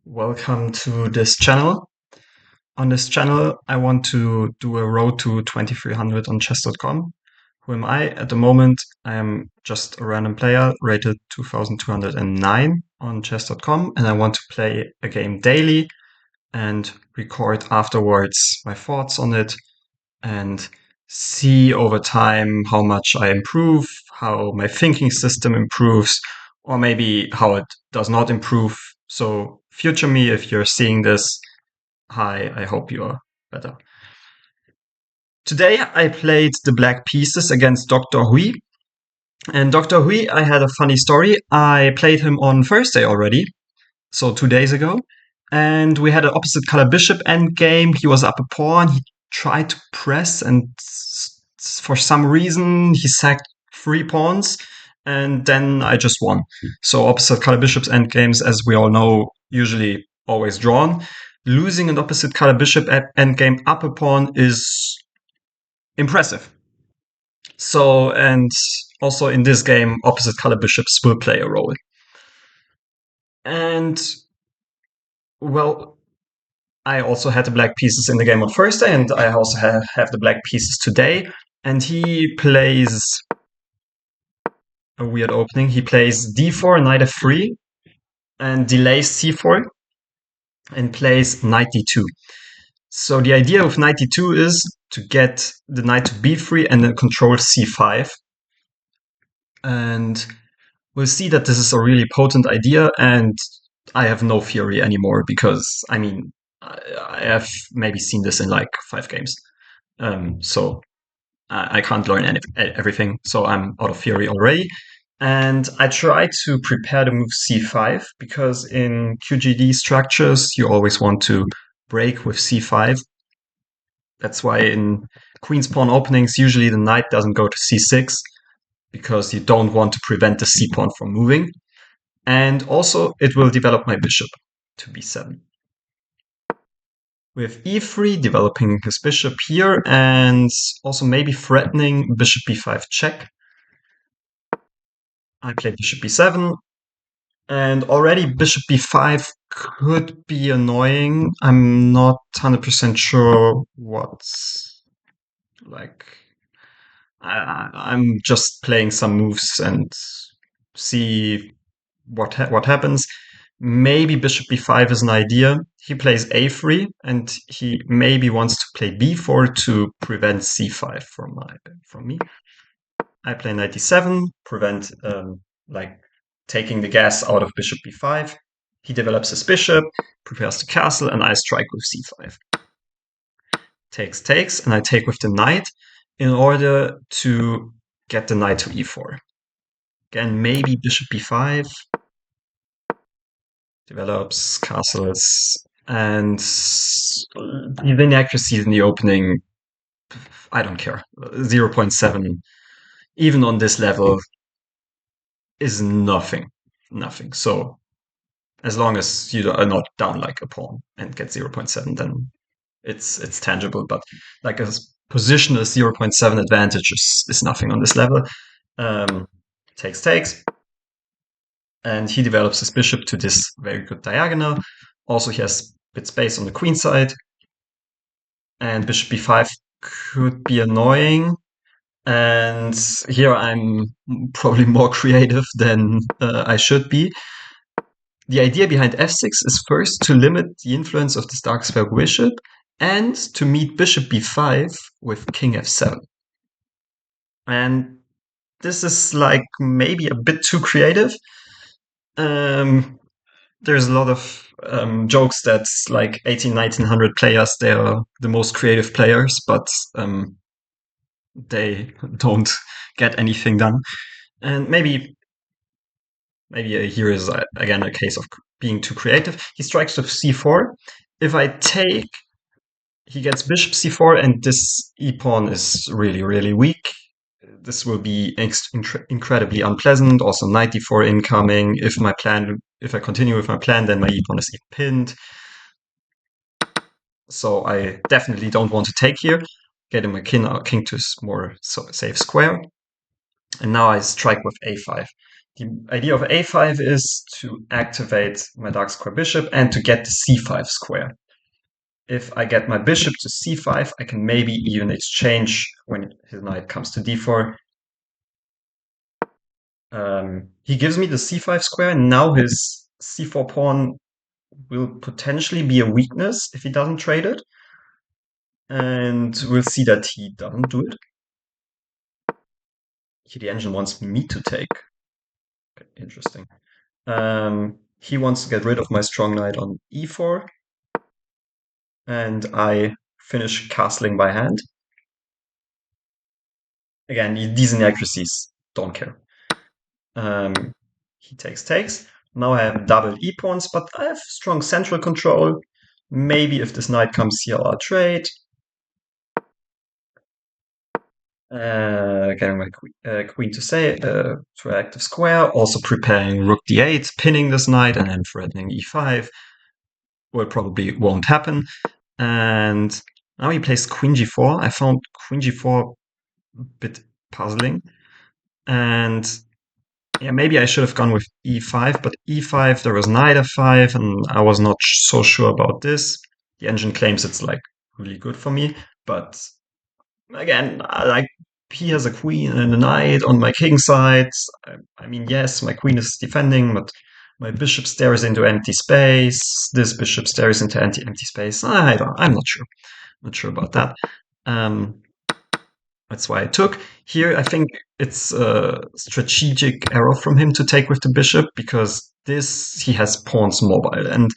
Welcome to this channel. On this channel, I want to do a road to 2300 on chess.com. Who am I? At the moment, I am just a random player rated 2209 on chess.com, and I want to play a game daily and record afterwards my thoughts on it and see over time how much I improve, how my thinking system improves, or maybe how it does not improve. So, future me, if you're seeing this, hi, I hope you're better. Today I played the black pieces against Dr. Hui. And Dr. Hui, I had a funny story. I played him on Thursday already, so 2 days ago. And we had an opposite color bishop endgame. He was up a pawn. He tried to press, and for some reason, he sacked 3 pawns. And then I just won. So opposite color bishops endgames, as we all know, usually always drawn. Losing an opposite color bishop at endgame up a pawn is impressive. So, and also in this game, opposite color bishops will play a role. And, well, I also had the black pieces in the game on Thursday, and I also have the black pieces today. And he plays a weird opening. He plays d4, knight f3, and delays c4, and plays knight d2. So the idea of knight d2 is to get the knight to b3 and then control c5. And we'll see that this is a really potent idea, and I have no fury anymore because, I mean, I have maybe seen this in like 5 games. So I can't learn everything, so I'm out of fury already. And I try to prepare the move c5 because in QGD structures, you always want to break with c5. That's why in queen's pawn openings, usually the knight doesn't go to c6 because you don't want to prevent the c pawn from moving. And also, it will develop my bishop to b7. With e3 developing his bishop here and also maybe threatening bishop b5 check. I play bishop b7, and already bishop b5 could be annoying. I'm not 100% sure what's like. I'm just playing some moves and see what happens. Maybe bishop b5 is an idea. He plays a3, and he maybe wants to play b4 to prevent c5 from me. I play knight d7, prevent like taking the gas out of bishop b5. He develops his bishop, prepares the castle, and I strike with c5. Takes, and I take with the knight in order to get the knight to e4. Again, maybe bishop b5, develops castles, and the inaccuracy in the opening, I don't care. 0.7, even on this level, is nothing. Nothing. So as long as you are not down like a pawn and get 0.7, then it's tangible. But like a positional 0.7 advantage is nothing on this level. Takes. And he develops his bishop to this very good diagonal. Also, he has bit space on the queen side. And bishop b5 could be annoying. And here I'm probably more creative than I should be. The idea behind f6 is first to limit the influence of this dark square bishop and to meet bishop b5 with king f7. And this is like maybe a bit too creative. There's a lot of jokes that like 1900 players, they are the most creative players, but they don't get anything done. And maybe here is again a case of being too creative. He strikes with c4. If I take, he gets bishop c4, and this e-pawn is really, really weak. This will be incredibly unpleasant. Also, knight d4 incoming. If I continue with my plan, then my e-pawn is pinned. So I definitely don't want to take here. Getting my king to a more safe square. And now I strike with a5. The idea of a5 is to activate my dark square bishop and to get the c5 square. If I get my bishop to c5, I can maybe even exchange when his knight comes to d4. He gives me the c5 square, and now his c4 pawn will potentially be a weakness if he doesn't trade it. And we'll see that he doesn't do it. Here the engine wants me to take. Okay, interesting. He wants to get rid of my strong knight on e4. And I finish castling by hand. Again, these inaccuracies, don't care. He takes. Now I have double e-pawns, but I have strong central control. Maybe if this knight comes here, I'll trade. Getting my queen to active square, also preparing rook d8, pinning this knight, and then threatening e5. Well, probably won't happen. And now he plays queen g4. I found queen g4 a bit puzzling. And yeah, maybe I should have gone with e5, but e5, there was knight f5, and I was not so sure about this. The engine claims it's like really good for me, but again, like he has a queen and a knight on my king side. I mean, yes, my queen is defending, but my bishop stares into empty space. This bishop stares into empty space. I'm not sure. Not sure about that. That's why I took. Here, I think it's a strategic error from him to take with the bishop, because this, he has pawns mobile, and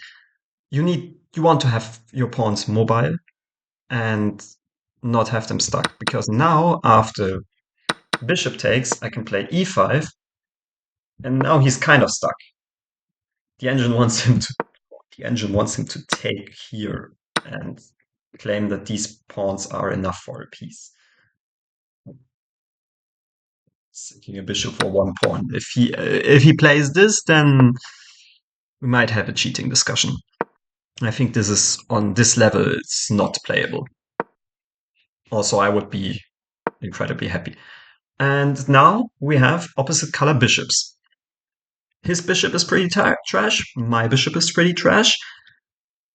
you want to have your pawns mobile and not have them stuck, because now after bishop takes, I can play e5, and now he's kind of stuck. The engine wants him to take here and claim that these pawns are enough for a piece. Taking a bishop for one pawn. If he plays this, then we might have a cheating discussion. I think this is on this level, it's not playable. Also, I would be incredibly happy. And now we have opposite color bishops. His bishop is pretty trash. My bishop is pretty trash.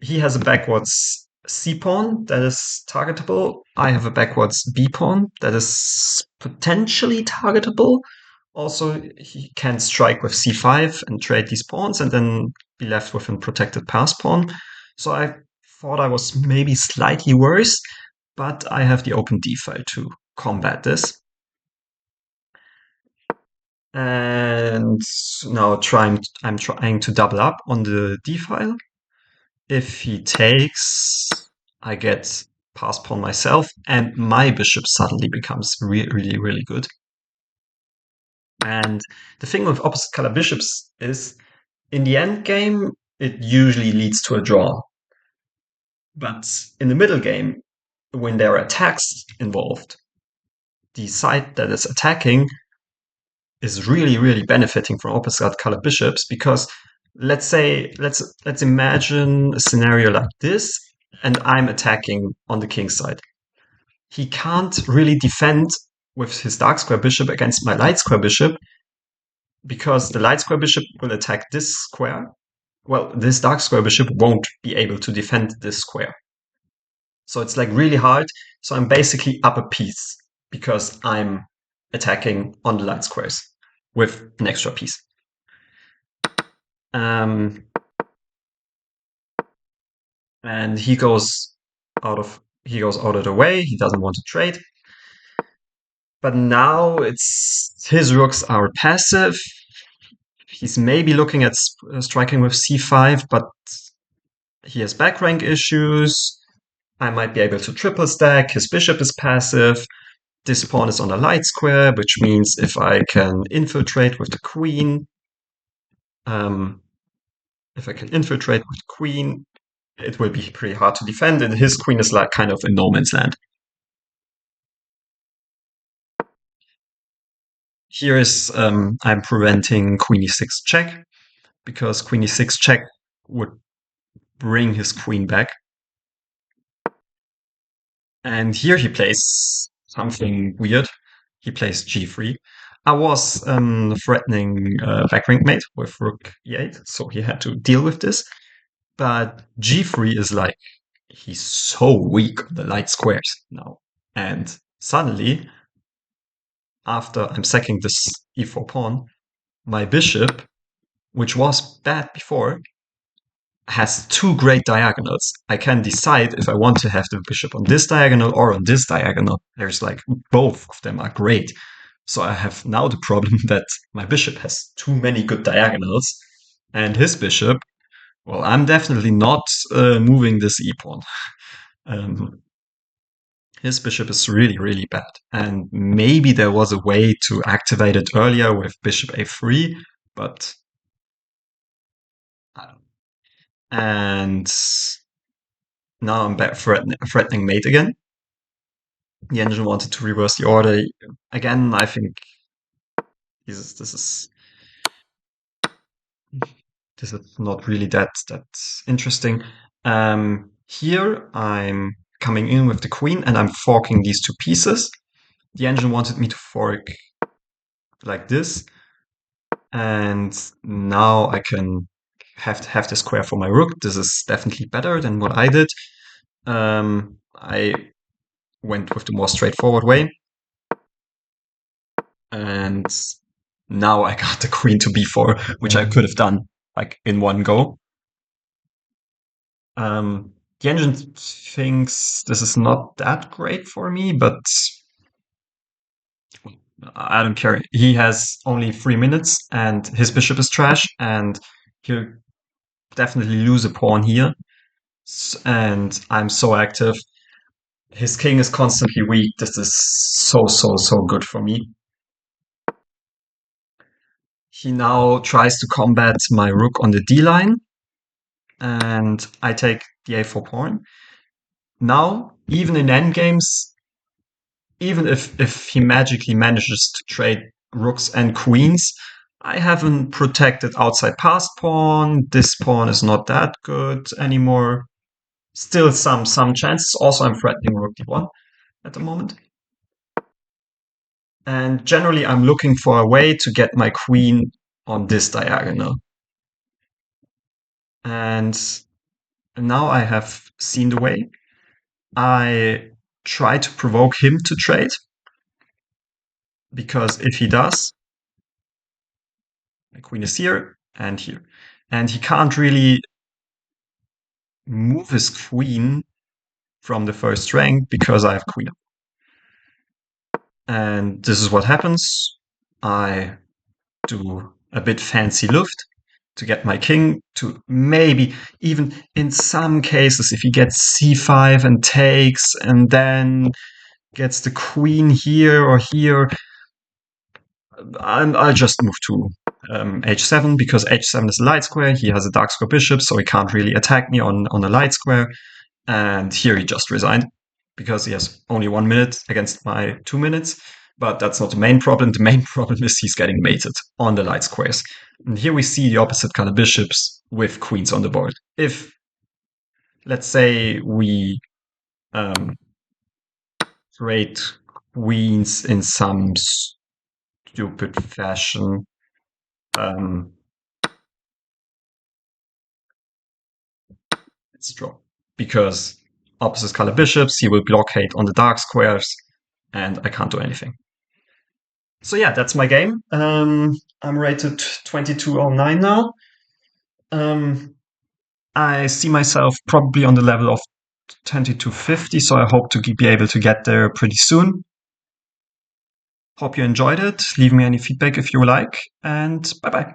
He has a backwards c pawn that is targetable. I have a backwards b pawn that is potentially targetable. Also, he can strike with c5 and trade these pawns and then be left with a protected pass pawn. So I thought I was maybe slightly worse, but I have the open d file to combat this. And now I'm trying to double up on the d file. If he takes, I get pass pawn myself, and my bishop suddenly becomes really, really good. And the thing with opposite color bishops is, in the end game, it usually leads to a draw. But in the middle game, when there are attacks involved, the side that is attacking is really, really benefiting from opposite color bishops, because let's imagine a scenario like this, and I'm attacking on the king side. He can't really defend with his dark square bishop against my light square bishop, because the light square bishop will attack this square. Well, this dark square bishop won't be able to defend this square. So it's like really hard. So I'm basically up a piece because I'm attacking on the light squares with an extra piece. And he goes out of the way. He doesn't want to trade. But now his rooks are passive. He's maybe looking at striking with c5, but he has back rank issues. I might be able to triple stack. His bishop is passive. This pawn is on a light square, which means if I can infiltrate with the queen, it will be pretty hard to defend, and his queen is like kind of in no man's land. Here is I'm preventing queen e6 check, because queen e6 check would bring his queen back. And here he plays something weird. He plays g3. I was threatening back rank mate with rook e8, so he had to deal with this. But g3 is like, he's so weak on the light squares now. And suddenly, after I'm sacking this e4 pawn, my bishop, which was bad before, has two great diagonals. I can decide if I want to have the bishop on this diagonal or on this diagonal. There's like, both of them are great. So I have now the problem that my bishop has too many good diagonals, and his bishop, well, I'm definitely not moving this e-pawn. His bishop is really, really bad. And maybe there was a way to activate it earlier with bishop a3, but I don't know. And now I'm back threatening mate again. The engine wanted to reverse the order. Again, I think this is not really that interesting. Here I'm coming in with the queen and I'm forking these two pieces. The engine wanted me to fork like this, and now I can have the square for my rook. This is definitely better than what I did. I went with the more straightforward way, and now I got the queen to b4, which I could have done like in one go. The engine thinks this is not that great for me, but I don't care. He has only 3 minutes and his bishop is trash, and he'll definitely lose a pawn here. And I'm so active. His king is constantly weak. This is so good for me. He now tries to combat my rook on the d line, and I take the a4 pawn. Now, even in endgames, even if he magically manages to trade rooks and queens, I have a protected outside passed pawn. This pawn is not that good anymore. Still some chances. Also, I'm threatening rook d1 at the moment. And generally, I'm looking for a way to get my queen on this diagonal. And now I have seen the way. I try to provoke him to trade, because if he does, my queen is here and here. And he can't really move his queen from the first rank because I have queen up. And this is what happens. I do a bit fancy Luft to get my king to maybe, even in some cases, if he gets c5 and takes and then gets the queen here or here, I'll just move to h7, because h7 is a light square. He has a dark square bishop, so he can't really attack me on a light square. And here he just resigned because he has only 1 minute against my 2 minutes. But that's not the main problem. The main problem is he's getting mated on the light squares. And here we see the opposite color bishops with queens on the board. If, let's say, we trade queens in some stupid fashion, let's draw. Because opposite color bishops, he will blockade on the dark squares, and I can't do anything. So yeah, that's my game. I'm rated 2209 now. I see myself probably on the level of 2250, so I hope to be able to get there pretty soon. Hope you enjoyed it. Leave me any feedback if you like, and bye-bye.